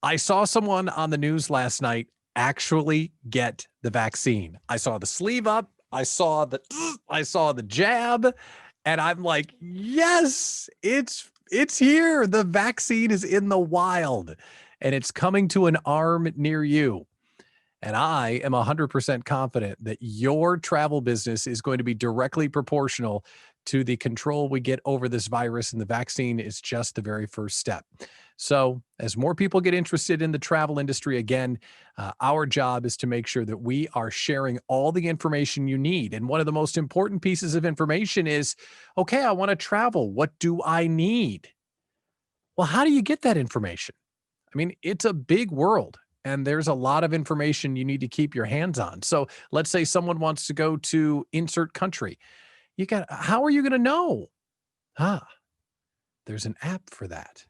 I saw someone on the news last night actually get the vaccine. I saw the sleeve up, I saw the jab, and I'm like, "Yes, it's here. The vaccine is in the wild, and it's coming to an arm near you." And I am 100% confident that your travel business is going to be directly proportional to the control we get over this virus, and the vaccine is just the very first step. So, as more people get interested in the travel industry again, our job is to make sure that we are sharing all the information you need. And one of the most important pieces of information is, okay, I want to travel. What do I need? Well, how do you get that information? I mean, it's a big world and there's a lot of information you need to keep your hands on. So let's say someone wants to go to insert country. How are you going to know? Ah, there's an app for that,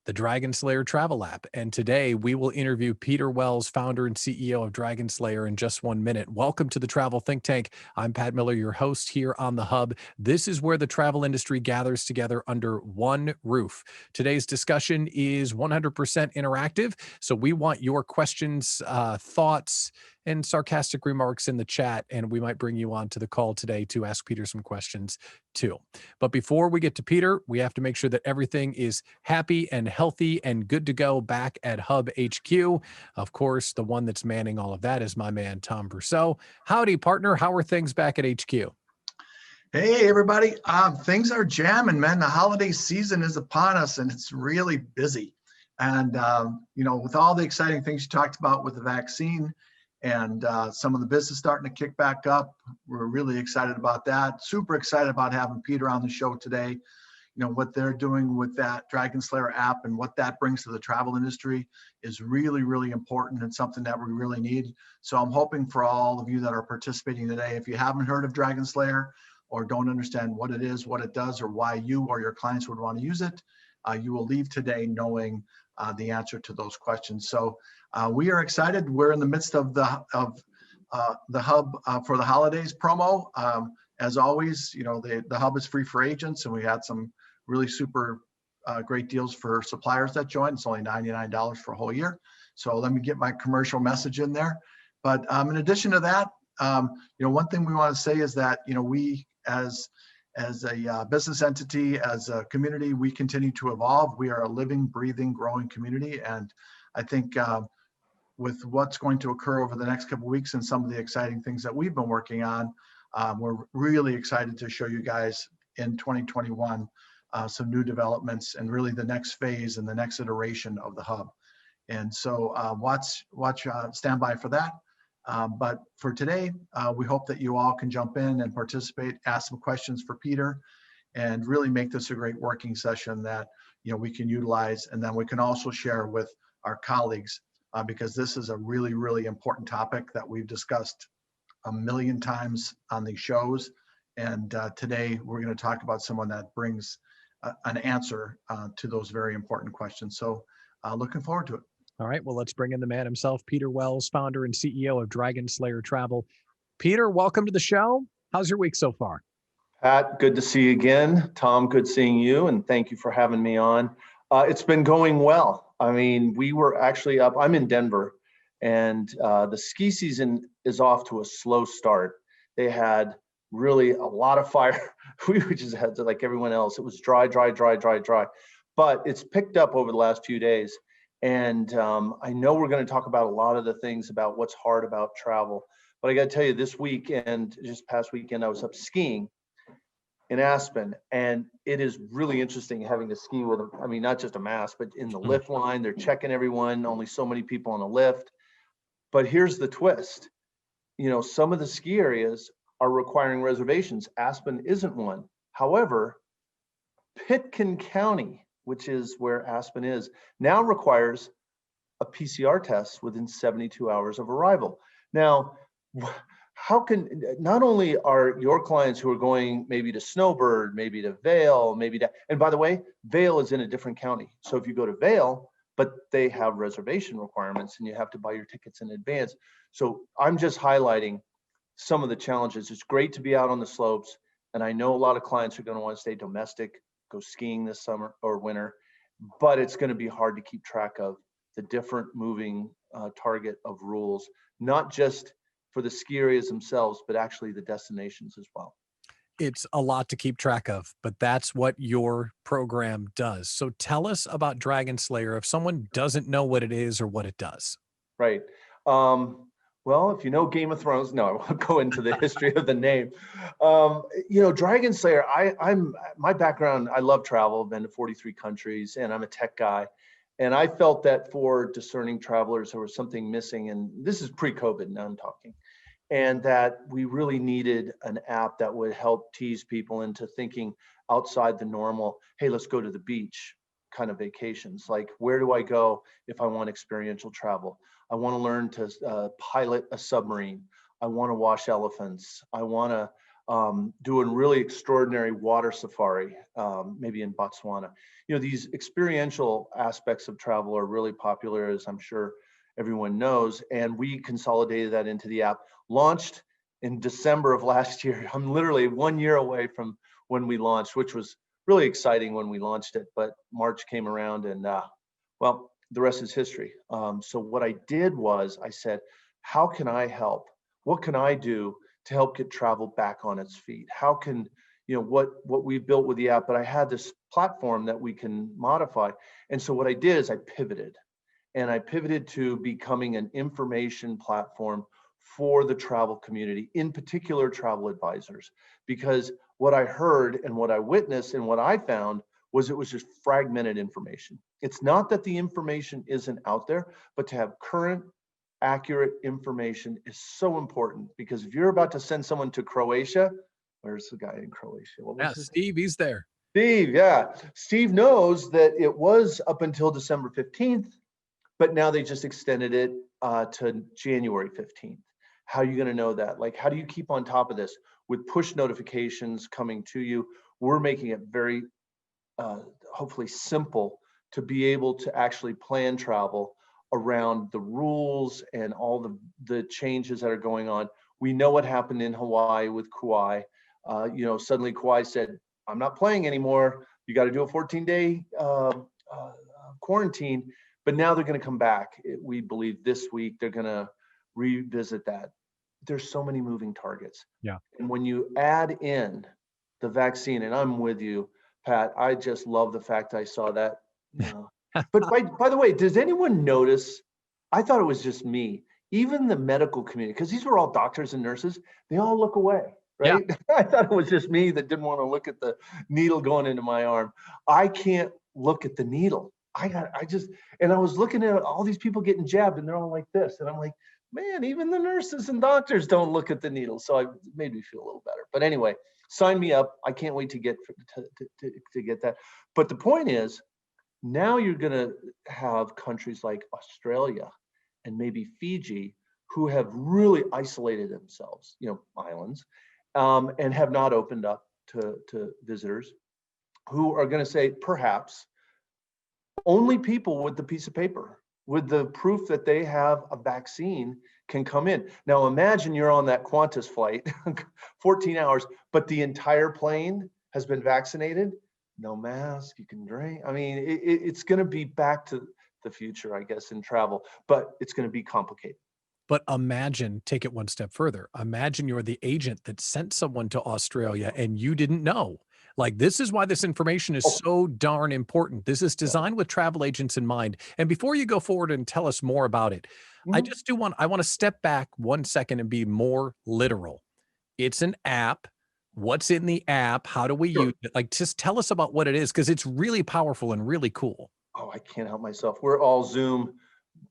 the DragonSlayer Travel App. And today we will interview Peter Wells, founder and CEO of DragonSlayer, in just 1 minute. Welcome to the Travel Think Tank. I'm Pat Miller, your host here on the Hub. This is where the travel industry gathers together under one roof. Today's discussion is 100% interactive, so we want your questions, thoughts, and sarcastic remarks in the chat, and we might bring you on to the call today to ask Peter some questions too. But before we get to Peter, we have to make sure that everything is happy and healthy and good to go back at Hub HQ. Of course, the one that's manning all of that is my man, Tom Brousseau. Howdy, partner. How are things back at HQ? Hey, everybody. Things are jamming, man. The holiday season is upon us, and it's really busy. And, with all the exciting things you talked about with the vaccine and some of the business starting to kick back up, we're really excited about that. Super excited about having Peter on the show today. What they're doing with that DragonSlayer app and what that brings to the travel industry is really, really important and something that we really need. So I'm hoping for all of you that are participating today, if you haven't heard of DragonSlayer or don't understand what it is, what it does, or why you or your clients would want to use it, you will leave today knowing the answer to those questions. So we are excited. We're in the midst of the Hub for the holidays promo. As always, the Hub is free for agents, and we had some really super great deals for suppliers that joined. It's only $99 for a whole year. So let me get my commercial message in there. But in addition to that, one thing we want to say is that, we as a business entity, as a community, we continue to evolve. We are a living, breathing, growing community. And I think with what's going to occur over the next couple of weeks and some of the exciting things that we've been working on, we're really excited to show you guys in 2021 some new developments and really the next phase and the next iteration of the Hub. And so stand by for that. But for today, we hope that you all can jump in and participate, ask some questions for Peter, and really make this a great working session that we can utilize, and then we can also share with our colleagues because this is a really, really important topic that we've discussed a million times on these shows. And today we're going to talk about someone that brings an answer to those very important questions. So looking forward to it. All right, well, let's bring in the man himself, Peter Wells, founder and CEO of DragonSlayer Travel. Peter, welcome to the show. How's your week so far? Pat, good to see you again. Tom, good seeing you, and thank you for having me on. It's been going well. I mean, we were actually up, I'm in Denver, and the ski season is off to a slow start. They had really a lot of fire. We just had to, like everyone else, it was dry. But it's picked up over the last few days. And I know we're going to talk about a lot of the things about what's hard about travel. But I got to tell you, this weekend, just past weekend, I was up skiing in Aspen. And it is really interesting having to ski with, I mean, not just a mask, but in the lift line, they're checking everyone, only so many people on a lift. But here's the twist. Some of the ski areas are requiring reservations. Aspen isn't one. However, Pitkin County, which is where Aspen is, now requires a PCR test within 72 hours of arrival. Now, how can, not only are your clients who are going maybe to Snowbird, maybe to Vail, and by the way, Vail is in a different county. So if you go to Vail, but they have reservation requirements and you have to buy your tickets in advance. So I'm just highlighting some of the challenges. It's great to be out on the slopes. And I know a lot of clients are going to want to stay domestic, go skiing this summer or winter, but it's going to be hard to keep track of the different moving target of rules, not just for the ski areas themselves, but actually the destinations as well. It's a lot to keep track of, but that's what your program does. So tell us about DragonSlayer if someone doesn't know what it is or what it does. Right. Well, if you know Game of Thrones, no, I won't go into the history of the name. Dragon Slayer, I'm my background, I love travel, I've been to 43 countries, and I'm a tech guy. And I felt that for discerning travelers, there was something missing. And this is pre-COVID, now I'm talking. And that we really needed an app that would help tease people into thinking outside the normal, hey, let's go to the beach kind of vacations. Like, where do I go if I want experiential travel? I want to learn to pilot a submarine. I want to wash elephants. I want to do a really extraordinary water safari, maybe in Botswana. These experiential aspects of travel are really popular, as I'm sure everyone knows. And we consolidated that into the app, launched in December of last year. I'm literally 1 year away from when we launched, which was really exciting when we launched it, but March came around and well, the rest is history. So what I did was I said, how can I help? What can I do to help get travel back on its feet? How can, what we built with the app, but I had this platform that we can modify. And so what I did is I pivoted to becoming an information platform for the travel community, in particular travel advisors, because what I heard and what I witnessed and what I found was it was just fragmented information. It's not that the information isn't out there, but to have current, accurate information is so important, because if you're about to send someone to Croatia, where's the guy in Croatia? What was his Steve, he's there. Steve, yeah. Steve knows that it was up until December 15th, but now they just extended it to January 15th. How are you going to know that? Like, how do you keep on top of this? With push notifications coming to you, we're making it very, hopefully simple to be able to actually plan travel around the rules and all the changes that are going on. We know what happened in Hawaii with Kauai. Suddenly Kauai said, I'm not playing anymore. You got to do a 14-day quarantine. But now they're going to come back. We believe this week they're going to revisit that. There's so many moving targets. Yeah. And when you add in the vaccine, and I'm with you, Pat, I just love the fact I saw that. But by the way, does anyone notice? I thought it was just me. Even the medical community, because these were all doctors and nurses, they all look away, right? Yeah. I thought it was just me that didn't want to look at the needle going into my arm. I can't look at the needle. And I was looking at all these people getting jabbed, and they're all like this. And I'm like, man, even the nurses and doctors don't look at the needle. So it made me feel a little better. But anyway, sign me up. I can't wait to get that. But the point is, now you're going to have countries like Australia and maybe Fiji who have really isolated themselves, islands, and have not opened up to visitors, who are going to say, perhaps, only people with the piece of paper, with the proof that they have a vaccine, can come in. Now imagine you're on that Qantas flight, 14 hours, but the entire plane has been vaccinated, no mask, you can drink. I mean, it's going to be back to the future, I guess, in travel, but it's going to be complicated. But imagine, take it one step further. Imagine you're the agent that sent someone to Australia and you didn't know. Like, this is why this information is so darn important. This is designed with travel agents in mind. And before you go forward and tell us more about it, I want to step back 1 second and be more literal. It's an app. What's in the app? How do we use it? Like, just tell us about what it is, because it's really powerful and really cool. Oh, I can't help myself. We're all Zoom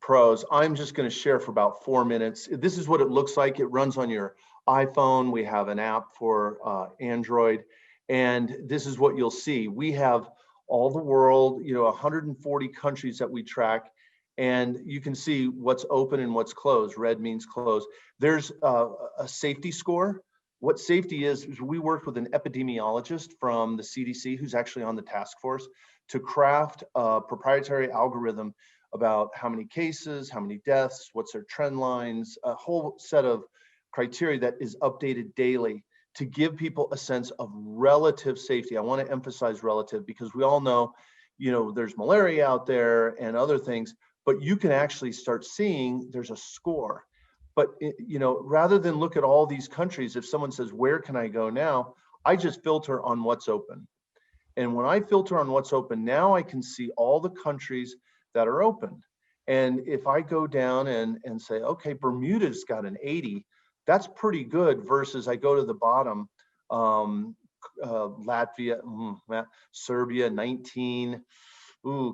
pros. I'm just going to share for about 4 minutes. This is what it looks like. It runs on your iPhone. We have an app for Android. And this is what you'll see. We have all the world, 140 countries that we track. And you can see what's open and what's closed. Red means closed. There's a safety score. What safety is we worked with an epidemiologist from the CDC, who's actually on the task force, to craft a proprietary algorithm about how many cases, how many deaths, what's their trend lines, a whole set of criteria that is updated daily to give people a sense of relative safety. I want to emphasize relative, because we all know, there's malaria out there and other things, but you can actually start seeing there's a score. But rather than look at all these countries, if someone says, where can I go now? I just filter on what's open. And when I filter on what's open, now I can see all the countries that are open. And if I go down and say, okay, Bermuda's got an 80, that's pretty good, versus I go to the bottom, Latvia, Serbia, 19,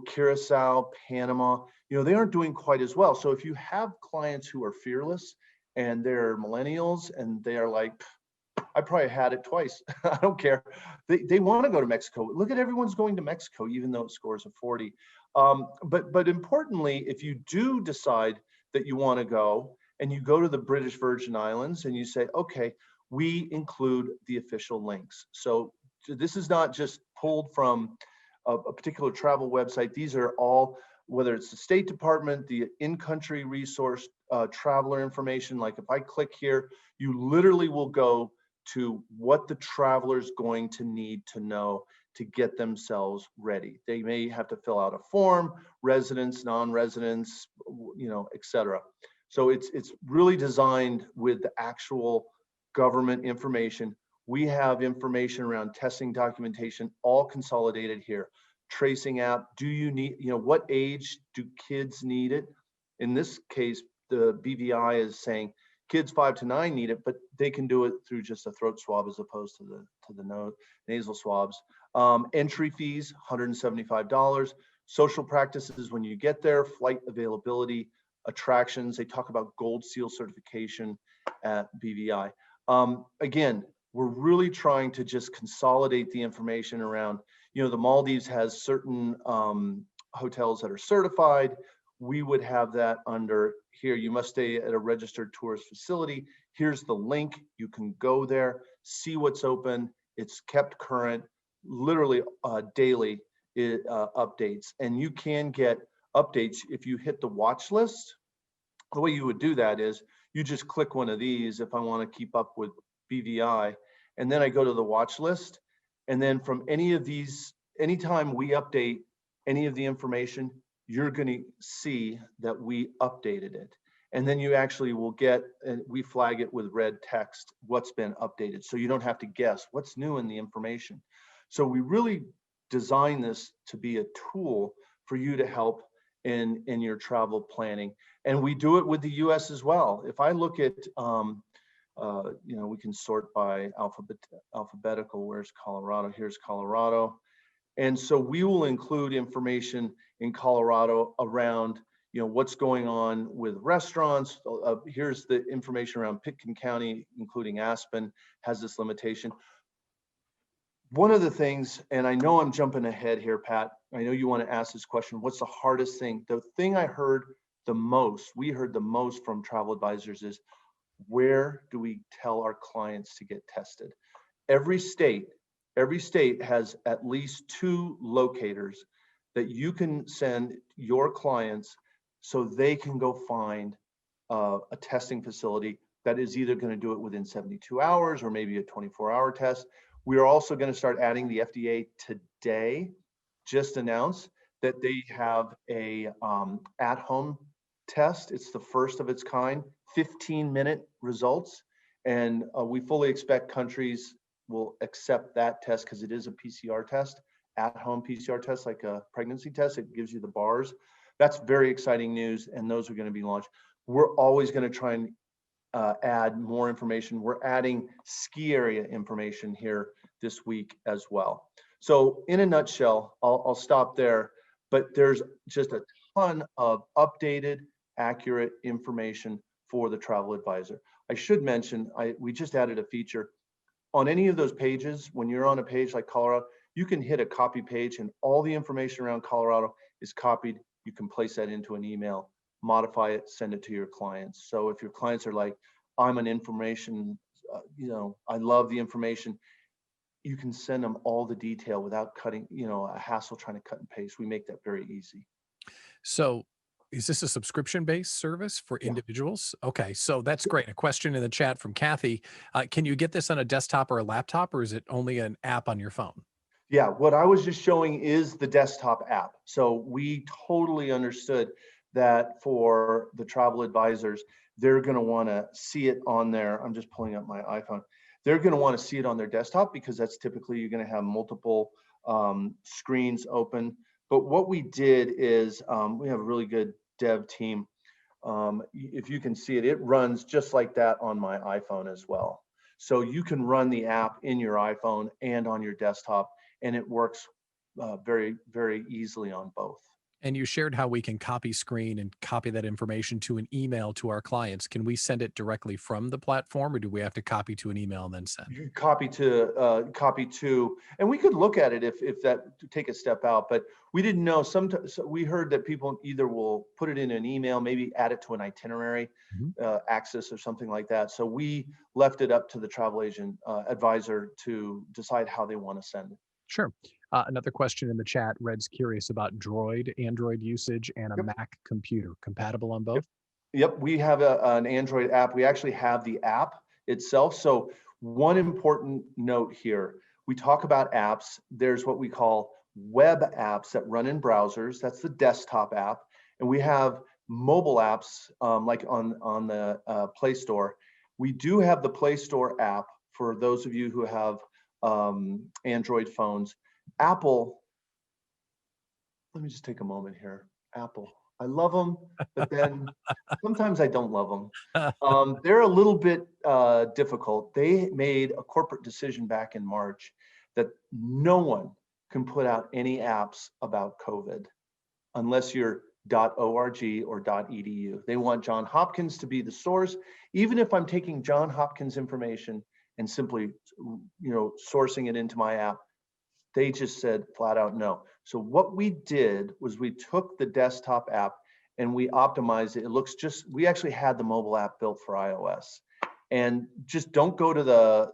Curacao, Panama, they aren't doing quite as well. So if you have clients who are fearless and they're millennials and they are like, I probably had it twice. I don't care. They want to go to Mexico. Look at everyone's going to Mexico, even though it scores a 40. But importantly, if you do decide that you want to go and you go to the British Virgin Islands and you say, okay, we include the official links. So this is not just pulled from a particular travel website. These are all, whether it's the State Department, the in-country resource, traveler information. Like if I click here, you literally will go to what the traveler's going to need to know to get themselves ready. They may have to fill out a form, residents, non-residents, etc. So it's really designed with the actual government information. We have information around testing documentation, all consolidated here. Tracing app, do you need, what age do kids need it? In this case, the BVI is saying kids 5 to 9 need it, but they can do it through just a throat swab as opposed to the nasal swabs. Entry fees, $175. Social practices when you get there, flight availability, attractions. They talk about gold seal certification at BVI. Again, we're really trying to just consolidate the information around, the Maldives has certain hotels that are certified. We would have that under here. You must stay at a registered tourist facility. Here's the link. You can go there, see what's open. It's kept current, literally daily updates. And you can get updates if you hit the watch list. The way you would do that is you just click one of these if I want to keep up with BVI. And then I go to the watch list. And then from any of these, anytime we update any of the information, you're going to see that we updated it. And then you actually will get, and we flag it with red text, what's been updated. So you don't have to guess what's new in the information. So we really design this to be a tool for you to help in your travel planning. And we do it with the US as well. If I look at, we can sort by alphabetical. Where's Colorado? Here's Colorado. And so we will include information in Colorado around, what's going on with restaurants. Here's the information around Pitkin County, including Aspen, has this limitation. One of the things, and I know I'm jumping ahead here, Pat, I know you want to ask this question, what's the hardest thing? The thing I heard the most, we heard the most from travel advisors is, where do we tell our clients to get tested? Every state has at least 2 locators that you can send your clients so they can go find a testing facility that is either going to do it within 72 hours or maybe a 24-hour test. We are also going to start adding, the FDA today just announced that they have a at-home test. It's the first of its kind, 15-minute results. And we fully expect countries will accept that test because it is a PCR test, at-home PCR test, like a pregnancy test. It gives you the bars. That's very exciting news, and those are going to be launched. We're always going to try and add more information. We're adding ski area information here this week as well. So in a nutshell, I'll stop there, but there's just a ton of updated, accurate information for the travel advisor. I should mention, we just added a feature. On any of those pages, when you're on a page like Colorado, you can hit a copy page and all the information around Colorado is copied. You can place that into an email, modify it, send it to your clients. So if your clients are like, I'm an information, I love the information, you can send them all the detail without cutting, a hassle trying to cut and paste. We make that very easy. So is this a subscription-based service for individuals? Okay, so that's great. A question in the chat from Kathy. Can you get this on a desktop or a laptop, or is it only an app on your phone? Yeah, what I was just showing is the desktop app. So we totally understood that for the travel advisors, they're going to want to see it on their, I'm just pulling up my iPhone. They're going to want to see it on their desktop because that's typically you're going to have multiple screens open. But what we did is we have a really good dev team. If you can see it, it runs just like that on my iPhone as well. So you can run the app in your iPhone and on your desktop, and it works very, very easily on both. And you shared how we can copy screen and copy that information to an email to our clients. Can we send it directly from the platform, or do we have to copy to an email and then send? You copy to, and we could look at it if that to take a step out, but we didn't know. Sometimes we heard that people either will put it in an email, maybe add it to an itinerary, access or something like that. So we left it up to the travel agent advisor to decide how they want to send it. Sure. Another question in the chat, Red's curious about Android usage and a Mac computer. Compatible on both? Yep, we have an Android app. We actually have the app itself. So one important note here, we talk about apps. There's what we call web apps that run in browsers. That's the desktop app. And we have mobile apps like on the Play Store. We do have the Play Store app for those of you who have Android phones. Apple, let me just take a moment here. Apple, I love them, but then sometimes I don't love them. They're a little bit difficult. They made a corporate decision back in March that no one can put out any apps about COVID unless you're .org or .edu. They want Johns Hopkins to be the source. Even if I'm taking Johns Hopkins information and simply, sourcing it into my app, they just said flat out no. So what we did was we took the desktop app and we optimized it. It looks we actually had the mobile app built for iOS. And just don't go to the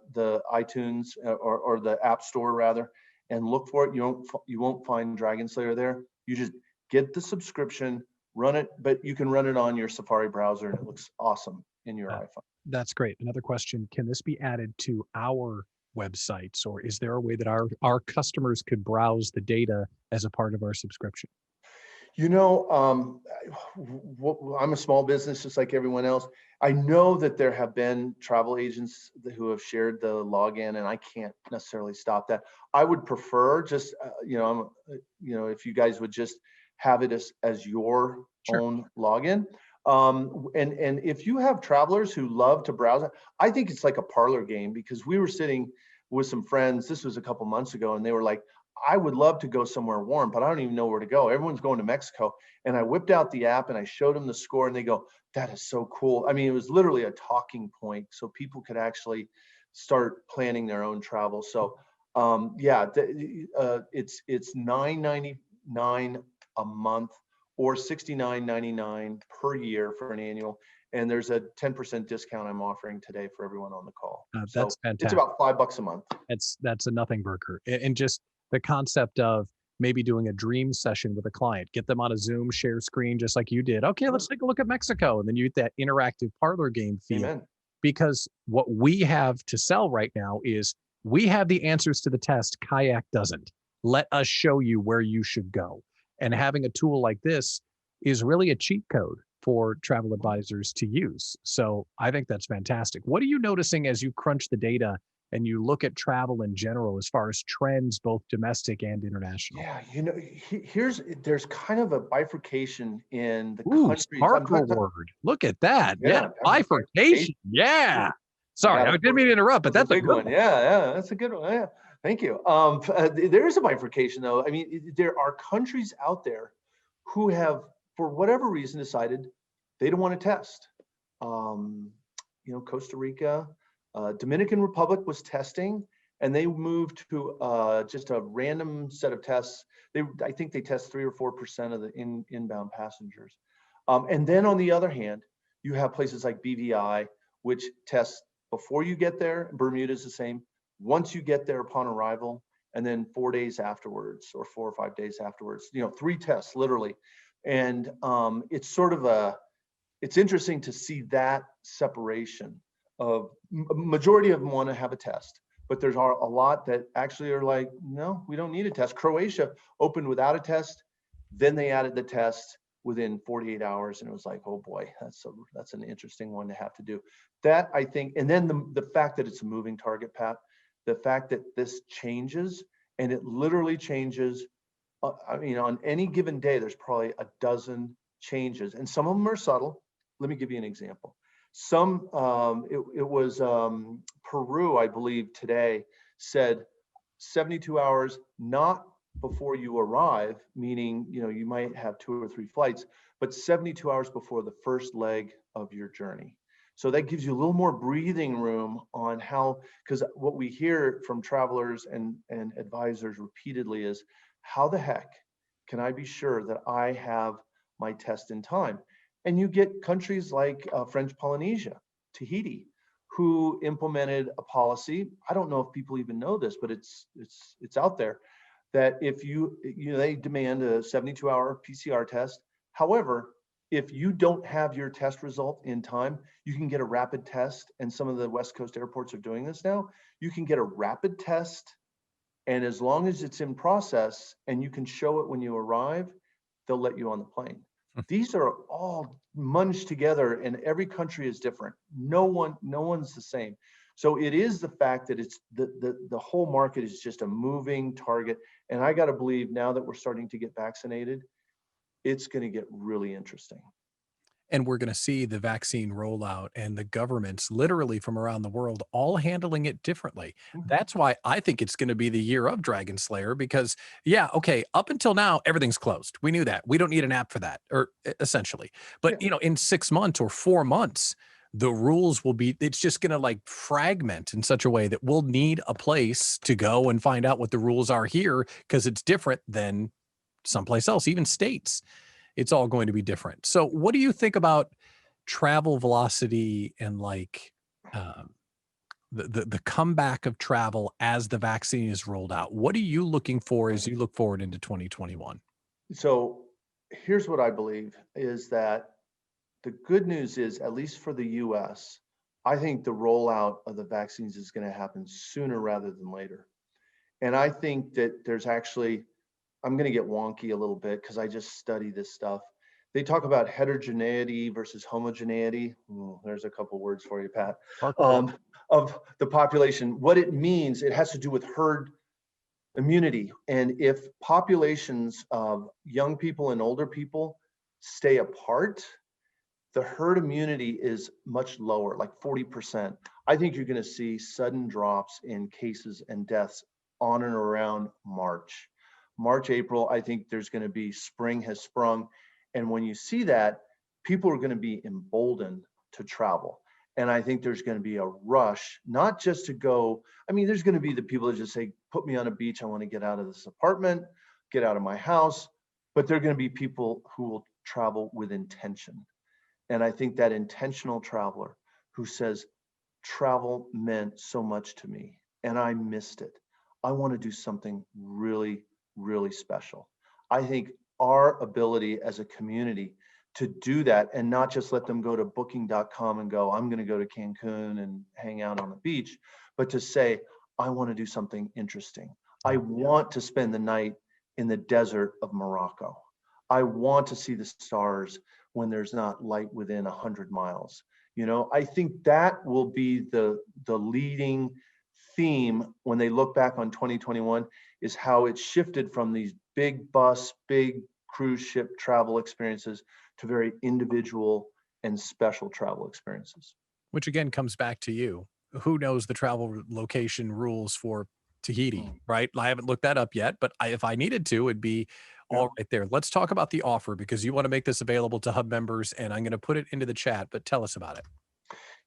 iTunes or the App Store rather and look for it. You won't find DragonSlayer there. You just get the subscription, run it, but you can run it on your Safari browser and it looks awesome in your iPhone. That's great. Another question, can this be added to our websites, or is there a way that our customers could browse the data as a part of our subscription? I'm a small business just like everyone else. I know that there have been travel agents who have shared the login, and I can't necessarily stop that. I would prefer just, if you guys would just have it as your own login. And if you have travelers who love to browse, I think it's like a parlor game, because we were sitting with some friends, this was a couple months ago, and they were like, I would love to go somewhere warm, but I don't even know where to go. Everyone's going to Mexico. And I whipped out the app and I showed them the score and they go, that is so cool. I mean, it was literally a talking point so people could actually start planning their own travel. So it's $9.99 a month or $69.99 per year for an annual. And there's a 10% discount I'm offering today for everyone on the call. That's fantastic. It's about $5 a month. That's a nothing burger. And just the concept of maybe doing a dream session with a client, get them on a Zoom share screen, just like you did. Okay, let's take a look at Mexico. And then you get that interactive parlor game feel. Amen. Because what we have to sell right now is we have the answers to the test. Kayak doesn't. Let us show you where you should go. And having a tool like this is really a cheat code for travel advisors to use. So I think that's fantastic. What are you noticing as you crunch the data and you look at travel in general as far as trends, both domestic and international? Yeah, there's kind of a bifurcation in the countries. Sparkle word. Look at that. Yeah, bifurcation. Yeah. Sorry, I didn't mean to interrupt, but that's a good one. Yeah, that's a good one. Yeah, thank you. There is a bifurcation, though. I mean, there are countries out there who have, for whatever reason, decided they don't want to test. Costa Rica, Dominican Republic was testing, and they moved to just a random set of tests. I think they test 3 or 4% of the inbound passengers. And then on the other hand, you have places like BVI, which tests before you get there. Bermuda is the same. Once you get there upon arrival, and then 4 days afterwards, or 4 or 5 days afterwards. 3 tests literally. And it's sort of it's interesting to see that separation of majority of them want to have a test, but there's a lot that actually are like, no, we don't need a test. Croatia opened without a test, then they added the test, within 48 hours. And it was like, oh boy, that's an interesting one to have to do. That, I think, and then the fact that it's a moving target, Pat, the fact that this changes, and it literally changes. I mean, on any given day, there's probably a dozen changes, and some of them are subtle. Let me give you an example. It was Peru, I believe, today said 72 hours, not before you arrive, meaning, you might have 2 or 3 flights, but 72 hours before the first leg of your journey. So that gives you a little more breathing room on how, because what we hear from travelers and advisors repeatedly is, how the heck can I be sure that I have my test in time? And you get countries like French Polynesia, Tahiti, who implemented a policy. I don't know if people even know this, but it's out there, that if they demand a 72-hour PCR test. However, if you don't have your test result in time, you can get a rapid test, and some of the West Coast airports are doing this now. You can get a rapid test, and as long as it's in process and you can show it when you arrive, they'll let you on the plane. These are all munged together, and every country is different. No one's the same. So it is the fact that it's the whole market is just a moving target. And I got to believe, now that we're starting to get vaccinated, it's going to get really interesting. And we're going to see the vaccine rollout and the governments literally from around the world all handling it differently. That's why I think it's going to be the year of DragonSlayer, because yeah, okay, up until now, everything's closed. We knew that. We don't need an app for that, or essentially. But Yeah. in 6 months or 4 months, the rules will be, it's just going to like fragment in such a way that we'll need a place to go and find out what the rules are here, because it's different than someplace else, even states. It's all going to be different. So what do you think about travel velocity and like the comeback of travel as the vaccine is rolled out? What are you looking for as you look forward into 2021? So here's what I believe is that the good news is, at least for the US, I think the rollout of the vaccines is going to happen sooner rather than later. And I think that there's actually, I'm going to get wonky a little bit because I just study this stuff. They talk about heterogeneity versus homogeneity. There's a couple words for you, Pat. Of the population. What it means, it has to do with herd immunity. And if populations of young people and older people stay apart, the herd immunity is much lower, like 40%. I think you're going to see sudden drops in cases and deaths on and around March, April. I think there's going to be, spring has sprung. And when you see that, people are going to be emboldened to travel. And I think there's going to be a rush, not just to go. I mean, there's going to be the people that just say, put me on a beach. I want to get out of this apartment, get out of my house. But there are going to be people who will travel with intention. And I think that intentional traveler who says, travel meant so much to me and I missed it. I want to do something really, really special. I think our ability as a community to do that, and not just let them go to booking.com and go, I'm going to go to Cancun and hang out on the beach, but to say, I want to do something interesting. I want to spend the night in the desert of Morocco. I want to see the stars when there's not light within 100 miles. I think that will be the leading theme when they look back on 2021, is how it shifted from these big bus, big cruise ship travel experiences to very individual and special travel experiences. Which again comes back to you. Who knows the travel location rules for Tahiti, right? I haven't looked that up yet, but if I needed to, it'd be all right there. Let's talk about the offer, because you want to make this available to Hub members, and I'm going to put it into the chat, but tell us about it.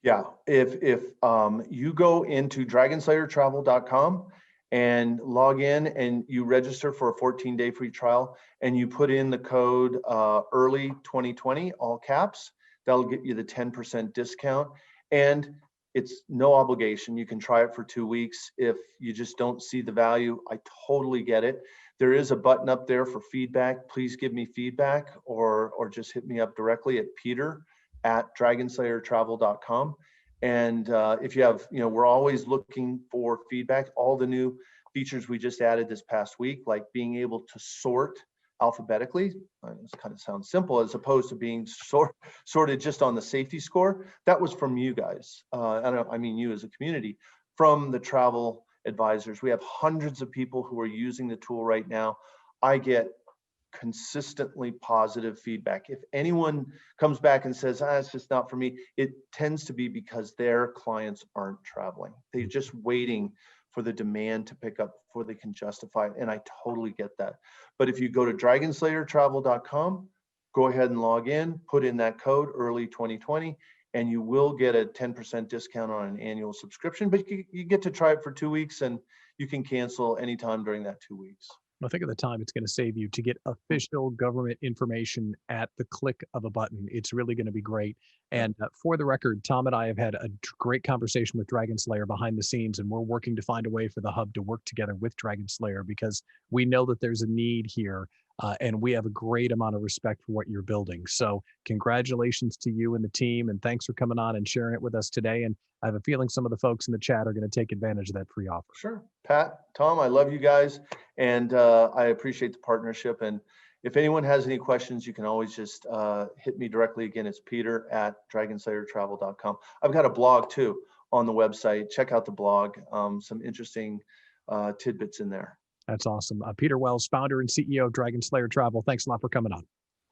Yeah, if you go into DragonSlayerTravel.com and log in and you register for a 14-day free trial, and you put in the code early 2020, all caps, that'll get you the 10% discount. And it's no obligation. You can try it for 2 weeks. If you just don't see the value, I totally get it. There is a button up there for feedback. Please give me feedback, or just hit me up directly at peter@DragonSlayerTravel.com. And if you have, we're always looking for feedback. All the new features we just added this past week, like being able to sort alphabetically. It kind of sounds simple, as opposed to being sorted just on the safety score. That was from you guys. I mean you as a community, from the travel advisors. We have hundreds of people who are using the tool right now. I get consistently positive feedback. If anyone comes back and says, it's just not for me, it tends to be because their clients aren't traveling. They're just waiting for the demand to pick up before they can justify it. And I totally get that. But if you go to DragonSlayerTravel.com, go ahead and log in, put in that code early 2020, and you will get a 10% discount on an annual subscription. But you get to try it for 2 weeks, and you can cancel anytime during that 2 weeks. I think of the time it's going to save you to get official government information at the click of a button. It's really going to be great. And for the record, Tom and I have had a great conversation with DragonSlayer behind the scenes, and we're working to find a way for the hub to work together with DragonSlayer, because we know that there's a need here. And we have a great amount of respect for what you're building. So congratulations to you and the team, and thanks for coming on and sharing it with us today. And I have a feeling some of the folks in the chat are going to take advantage of that free offer. Sure. Pat, Tom, I love you guys, and I appreciate the partnership. And if anyone has any questions, you can always just hit me directly. Again, it's peter@DragonSlayerTravel.com. I've got a blog too on the website. Check out the blog. Some interesting tidbits in there. That's awesome. Peter Wells, founder and CEO of DragonSlayer Travel. Thanks a lot for coming on.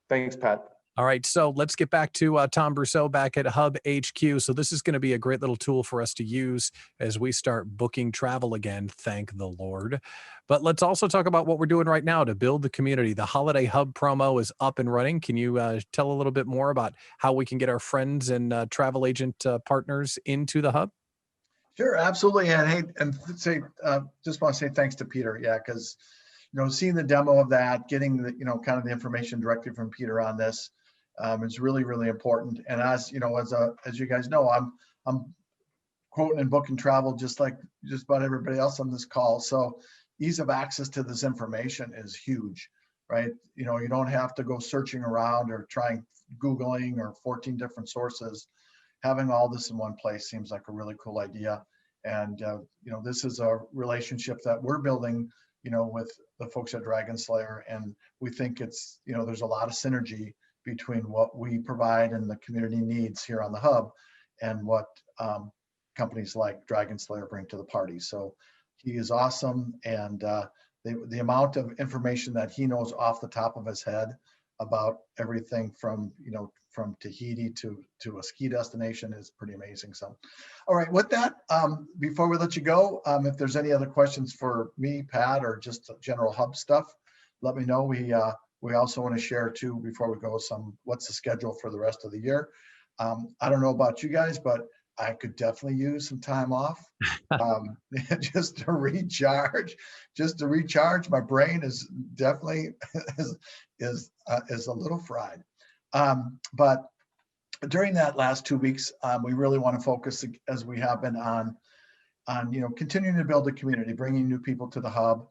Thanks, Pat. All right, so let's get back to Tom Brousseau back at Hub HQ. So this is going to be a great little tool for us to use as we start booking travel again, thank the Lord. But let's also talk about what we're doing right now to build the community. The Holiday Hub promo is up and running. Can you tell a little bit more about how we can get our friends and travel agent partners into the Hub? Sure, absolutely. And hey, and say, just want to say thanks to Peter. Yeah, because seeing the demo of that, getting the kind of the information directly from Peter on this is really, really important. And as you guys know, I'm quoting and booking travel just like just about everybody else on this call. So ease of access to this information is huge, right? You don't have to go searching around or trying Googling or 14 different sources. Having all this in one place seems like a really cool idea. And, this is a relationship that we're building, with the folks at DragonSlayer. And we think it's, there's a lot of synergy between what we provide and the community needs here on the Hub and what companies like DragonSlayer bring to the party. So he is awesome. And the amount of information that he knows off the top of his head about everything from Tahiti to a ski destination is pretty amazing. So, all right, with that, before we let you go, if there's any other questions for me, Pat, or just general Hub stuff, let me know. We also want to share too, before we go, what's the schedule for the rest of the year. I don't know about you guys, but I could definitely use some time off just to recharge. My brain is definitely is a little fried. But during that last 2 weeks, we really want to focus, as we have been, on continuing to build a community, bringing new people to the Hub.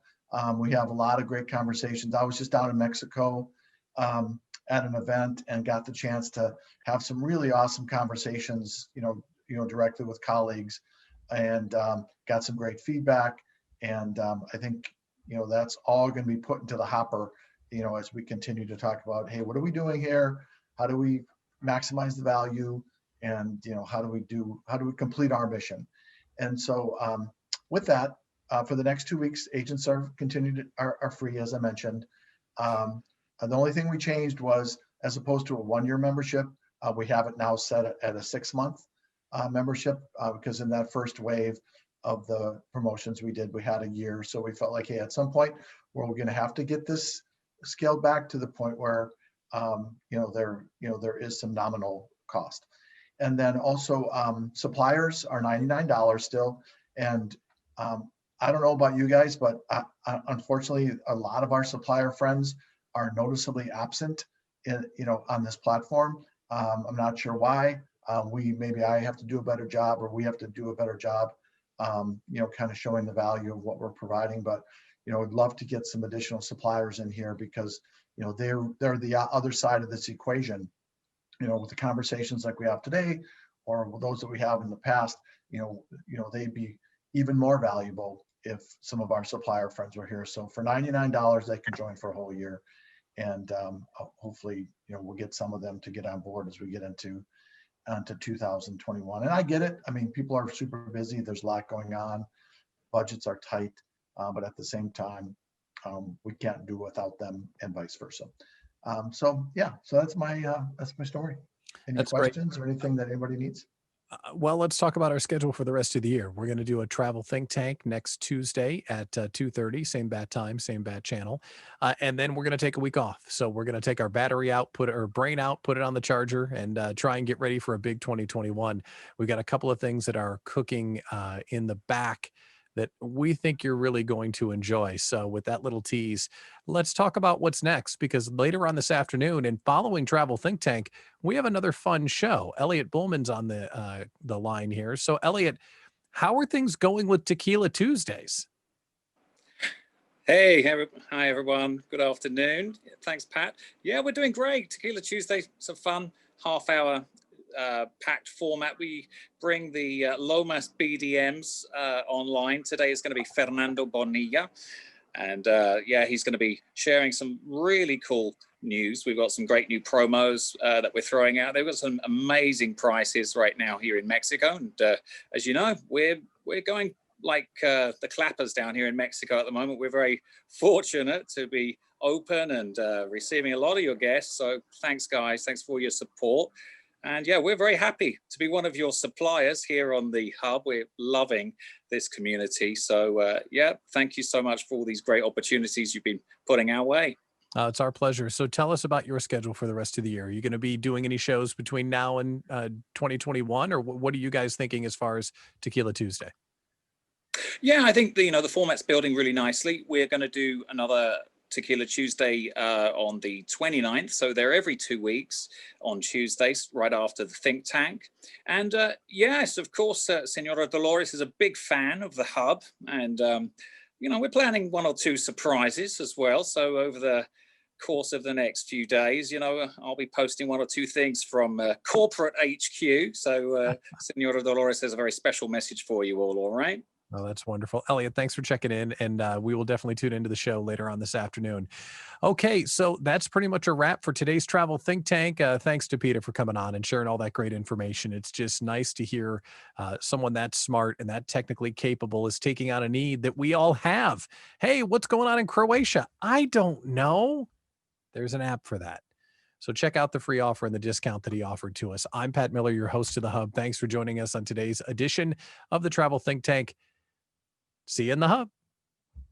We have a lot of great conversations. I was just down in Mexico at an event and got the chance to have some really awesome conversations, directly with colleagues, and got some great feedback. And I think, that's all going to be put into the hopper, as we continue to talk about, hey, what are we doing here? How do we maximize the value? And, how do we complete our mission? And so with that, for the next 2 weeks, agents are free, as I mentioned. The only thing we changed was, as opposed to a 1-year membership, we have it now set at a 6-month membership, because in that first wave of the promotions we did, we had a year. So we felt like, hey, at some point we're going to have to get this scaled back to the point where there is some nominal cost. And then also suppliers are $99 still. And I don't know about you guys, but unfortunately, a lot of our supplier friends are noticeably absent on this platform. I'm not sure why. Maybe I have to do a better job, or we have to do a better job, kind of showing the value of what we're providing. But, I'd love to get some additional suppliers in here, because, they're the other side of this equation, with the conversations like we have today, or those that we have in the past, they'd be even more valuable if some of our supplier friends were here. So for $99, they can join for a whole year. and hopefully, we'll get some of them to get on board as we get into 2021. And I get it. I mean, people are super busy. There's a lot going on. Budgets are tight, but at the same time, we can't do without them, and vice versa. So that's my story. Any That's great. questions or anything that anybody needs? Well, let's talk about our schedule for the rest of the year. We're going to do a travel think tank next Tuesday at 2:30, same bat time, same bat channel. And then we're going to take a week off. So we're going to take our battery out, put our brain out, put it on the charger, and try and get ready for a big 2021. We've got a couple of things that are cooking in the back that we think you're really going to enjoy. So with that little tease, let's talk about what's next, because later on this afternoon and following Travel Think Tank, we have another fun show. Elliot Bullman's on the line here. So Elliot, how are things going with Tequila Tuesdays? Hey, hi everyone. Good afternoon. Thanks, Pat. Yeah, we're doing great. Tequila Tuesday, it's a fun half-hour packed format. We bring the Lomas BDMs online. Today is going to be Fernando Bonilla. And yeah, he's going to be sharing some really cool news. We've got some great new promos that we're throwing out. They've got some amazing prices right now here in Mexico. And as you know, we're going like the clappers down here in Mexico at the moment. We're very fortunate to be open and receiving a lot of your guests. So thanks, guys. Thanks for your support. And yeah, we're very happy to be one of your suppliers here on the Hub. We're loving this community. So yeah, thank you so much for all these great opportunities you've been putting our way. It's our pleasure. So tell us about your schedule for the rest of the year. Are you going to be doing any shows between now and 2021, or what are you guys thinking as far as Tequila Tuesday? Yeah, I think the format's building really nicely. We're going to do another Tequila Tuesday on the 29th. So they're every 2 weeks on Tuesdays, right after the think tank. And yes, of course, Senora Dolores is a big fan of the Hub. And, we're planning 1 or 2 surprises as well. So over the course of the next few days, I'll be posting 1 or 2 things from corporate HQ. So Senora Dolores has a very special message for you all right? Oh, that's wonderful. Elliot, thanks for checking in, and we will definitely tune into the show later on this afternoon. Okay, so that's pretty much a wrap for today's Travel Think Tank. Thanks to Peter for coming on and sharing all that great information. It's just nice to hear someone that smart and that technically capable is taking on a need that we all have. Hey, what's going on in Croatia? I don't know. There's an app for that. So check out the free offer and the discount that he offered to us. I'm Pat Miller, your host of the Hub. Thanks for joining us on today's edition of the Travel Think Tank. See you in the Hub.